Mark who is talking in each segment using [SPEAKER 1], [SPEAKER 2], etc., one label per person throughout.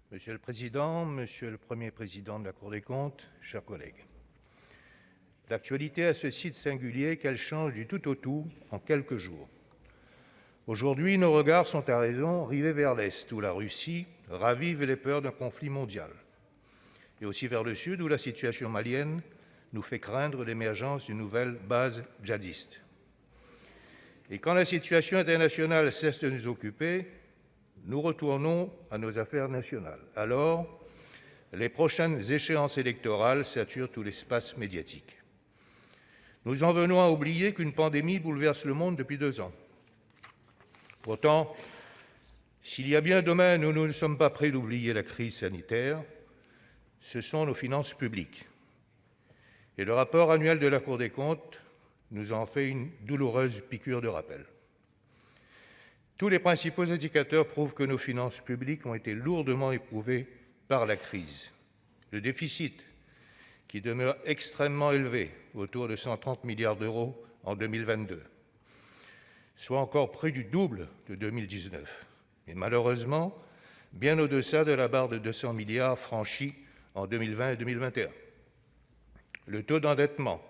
[SPEAKER 1] Monsieur le Président, Monsieur le Premier président de la Cour des comptes, chers collègues, l'actualité a ce site singulier qu'elle change du tout au tout en quelques jours. Aujourd'hui, nos regards sont à raison rivés vers l'Est, où la Russie ravive les peurs d'un conflit mondial, et aussi vers le Sud, où la situation malienne nous fait craindre l'émergence d'une nouvelle base djihadiste. Et quand la situation internationale cesse de nous occuper, nous retournons à nos affaires nationales. Alors, les prochaines échéances électorales saturent tout l'espace médiatique. Nous en venons à oublier qu'une pandémie bouleverse le monde depuis 2 ans. Pourtant, s'il y a bien un domaine où nous ne sommes pas prêts d'oublier la crise sanitaire, ce sont nos finances publiques. Et le rapport annuel de la Cour des comptes nous en fait une douloureuse piqûre de rappel. Tous les principaux indicateurs prouvent que nos finances publiques ont été lourdement éprouvées par la crise. Le déficit, qui demeure extrêmement élevé, autour de 130 milliards d'euros en 2022, soit encore près du double de 2019, et malheureusement bien au-deçà de la barre de 200 milliards franchie en 2020 et 2021. Le taux d'endettement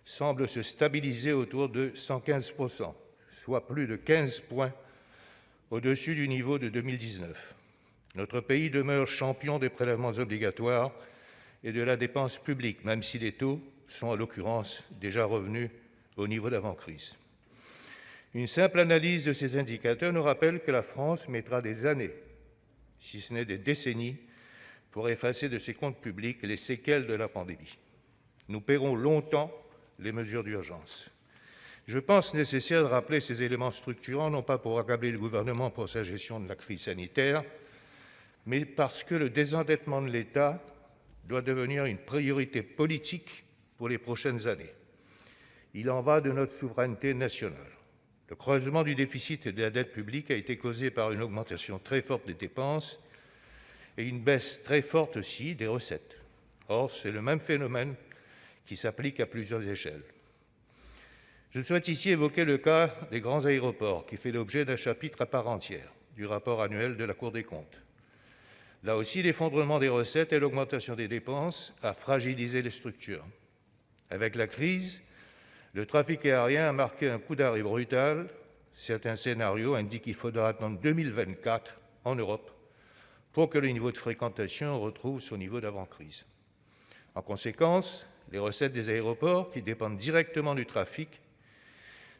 [SPEAKER 1] semble se stabiliser autour de 115%, soit plus de 15 points au-dessus du niveau de 2019. Notre pays demeure champion des prélèvements obligatoires et de la dépense publique, même si les taux sont en l'occurrence déjà revenus au niveau d'avant-crise. Une simple analyse de ces indicateurs nous rappelle que la France mettra des années, si ce n'est des décennies, pour effacer de ses comptes publics les séquelles de la pandémie. Nous paierons longtemps les mesures d'urgence. Je pense nécessaire de rappeler ces éléments structurants, non pas pour accabler le gouvernement pour sa gestion de la crise sanitaire, mais parce que le désendettement de l'État doit devenir une priorité politique pour les prochaines années. Il en va de notre souveraineté nationale. Le creusement du déficit et de la dette publique a été causé par une augmentation très forte des dépenses et une baisse très forte aussi des recettes. Or, c'est le même phénomène qui s'applique à plusieurs échelles. Je souhaite ici évoquer le cas des grands aéroports, qui fait l'objet d'un chapitre à part entière du rapport annuel de la Cour des comptes. Là aussi, l'effondrement des recettes et l'augmentation des dépenses a fragilisé les structures. Avec la crise, le trafic aérien a marqué un coup d'arrêt brutal. Certains scénarios indiquent qu'il faudra attendre 2024 en Europe pour que le niveau de fréquentation retrouve son niveau d'avant-crise. En conséquence, les recettes des aéroports, qui dépendent directement du trafic,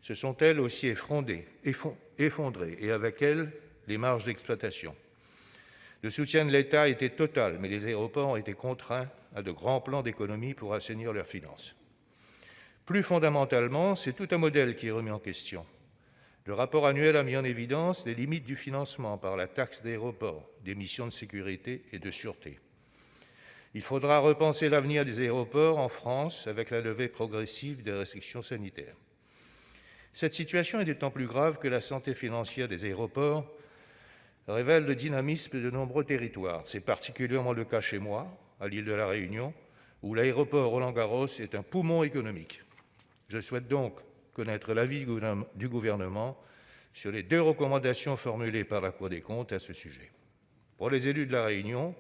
[SPEAKER 1] se sont elles aussi effondrées, et avec elles, les marges d'exploitation. Le soutien de l'État a été total, mais les aéroports ont été contraints à de grands plans d'économie pour assainir leurs finances. Plus fondamentalement, c'est tout un modèle qui est remis en question. Le rapport annuel a mis en évidence les limites du financement par la taxe d'aéroport, des missions de sécurité et de sûreté. Il faudra repenser l'avenir des aéroports en France avec la levée progressive des restrictions sanitaires. Cette situation est d'autant plus grave que la santé financière des aéroports révèle le dynamisme de nombreux territoires. C'est particulièrement le cas chez moi, à l'île de la Réunion, où l'aéroport Roland-Garros est un poumon économique. Je souhaite donc connaître l'avis du gouvernement sur les 2 recommandations formulées par la Cour des comptes à ce sujet. Pour les élus de la Réunion,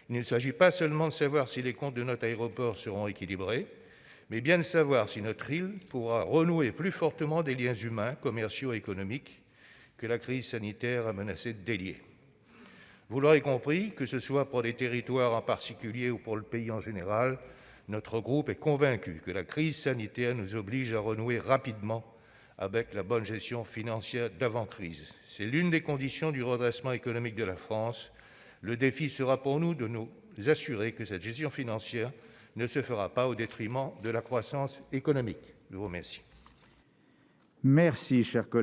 [SPEAKER 1] il ne s'agit pas seulement de savoir si les comptes de notre aéroport seront équilibrés, mais bien de savoir si notre île pourra renouer plus fortement des liens humains, commerciaux et économiques que la crise sanitaire a menacé de délier. Vous l'aurez compris, que ce soit pour les territoires en particulier ou pour le pays en général, notre groupe est convaincu que la crise sanitaire nous oblige à renouer rapidement avec la bonne gestion financière d'avant-crise. C'est l'une des conditions du redressement économique de la France. Le défi sera pour nous de nous assurer que cette gestion financière ne se fera pas au détriment de la croissance économique. Je vous remercie.
[SPEAKER 2] Merci, cher collègue.